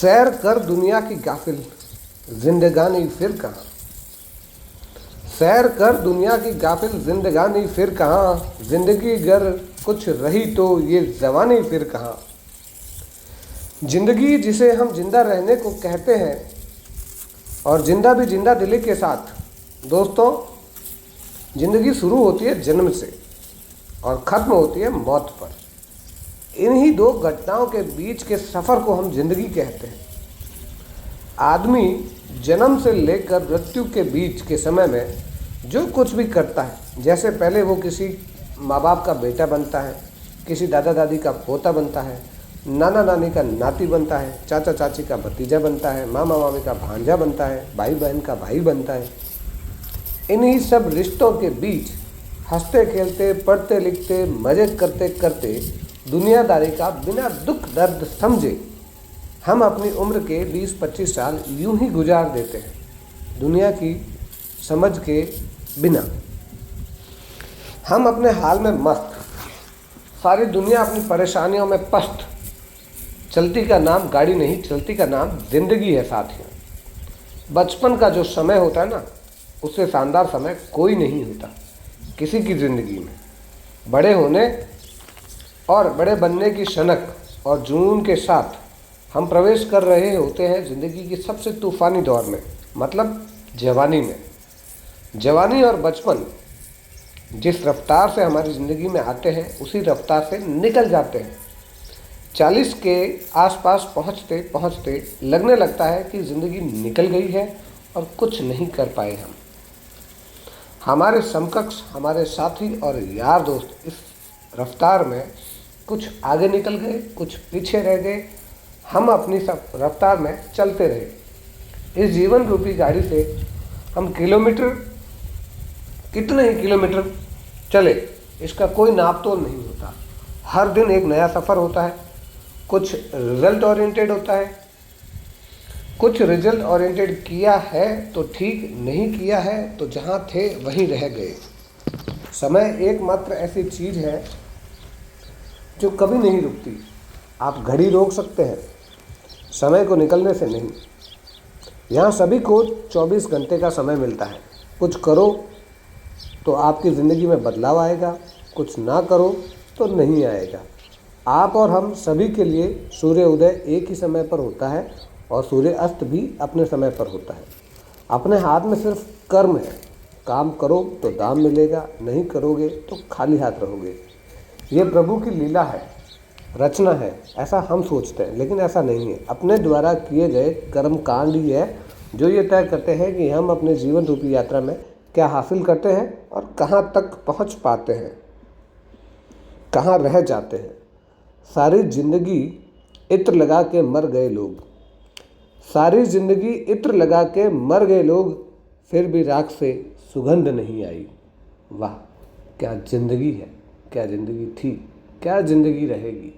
सैर कर दुनिया की गाफिल, जिंदगानी फिर कहाँ। सैर कर दुनिया की गाफिल, जिंदगानी फिर कहाँ। जिंदगी गर कुछ रही तो ये जवानी फिर कहाँ। जिंदगी जिसे हम जिंदा रहने को कहते हैं, और जिंदा भी जिंदा दिली के साथ। दोस्तों, जिंदगी शुरू होती है जन्म से और ख़त्म होती है मौत पर। इन्हीं दो घटनाओं के बीच के सफ़र को हम जिंदगी कहते हैं। आदमी जन्म से लेकर मृत्यु के बीच के समय में जो कुछ भी करता है, जैसे पहले वो किसी माँ बाप का बेटा बनता है, किसी दादा दादी का पोता बनता है, नाना नानी का नाती बनता है, चाचा चाची का भतीजा बनता है, मामा मामी का भांजा बनता है, भाई बहन का भाई बनता है। इन्हीं सब रिश्तों के बीच हंसते खेलते, पढ़ते लिखते, मज़े करते करते, दुनियादारी का बिना दुख दर्द समझे हम अपनी उम्र के 20-25 साल यूं ही गुजार देते हैं, दुनिया की समझ के बिना। हम अपने हाल में मस्त, सारी दुनिया अपनी परेशानियों में पस्त। चलती का नाम गाड़ी नहीं, चलती का नाम जिंदगी है साथियों। बचपन का जो समय होता है ना, उससे शानदार समय कोई नहीं होता किसी की ज़िंदगी में। बड़े होने और बड़े बनने की शनक और जुनून के साथ हम प्रवेश कर रहे होते हैं ज़िंदगी की सबसे तूफ़ानी दौर में, मतलब जवानी में। जवानी और बचपन जिस रफ्तार से हमारी ज़िंदगी में आते हैं, उसी रफ्तार से निकल जाते हैं। 40 के आसपास पहुँचते पहुँचते लगने लगता है कि ज़िंदगी निकल गई है और कुछ नहीं कर पाए हम। हमारे समकक्ष, हमारे साथी और यार दोस्त इस रफ्तार में कुछ आगे निकल गए, कुछ पीछे रह गए। हम अपनी सब रफ्तार में चलते रहे। इस जीवन रूपी गाड़ी से हम कितने ही किलोमीटर चले, इसका कोई नाप तोल नहीं होता। हर दिन एक नया सफ़र होता है। कुछ रिजल्ट ओरिएंटेड होता है, कुछ रिजल्ट ओरिएंटेड किया है तो ठीक, नहीं किया है तो जहाँ थे वहीं रह गए। समय एकमात्र ऐसी चीज़ है जो कभी नहीं रुकती। आप घड़ी रोक सकते हैं, समय को निकलने से नहीं। यहाँ सभी को 24 घंटे का समय मिलता है। कुछ करो तो आपकी ज़िंदगी में बदलाव आएगा, कुछ ना करो तो नहीं आएगा। आप और हम सभी के लिए सूर्य उदय एक ही समय पर होता है और सूर्य अस्त भी अपने समय पर होता है। अपने हाथ में सिर्फ कर्म है। काम करो तो दाम मिलेगा, नहीं करोगे तो खाली हाथ रहोगे। ये प्रभु की लीला है, रचना है, ऐसा हम सोचते हैं, लेकिन ऐसा नहीं है। अपने द्वारा किए गए कर्म कांड ही है जो ये तय करते हैं कि हम अपने जीवन रूपी यात्रा में क्या हासिल करते हैं और कहाँ तक पहुँच पाते हैं, कहाँ रह जाते हैं। सारी जिंदगी इत्र लगा के मर गए लोग, सारी जिंदगी इत्र लगा के मर गए लोग, फिर भी राख से सुगंध नहीं आई। वाह, क्या जिंदगी है, क्या ज़िंदगी थी, क्या ज़िंदगी रहेगी।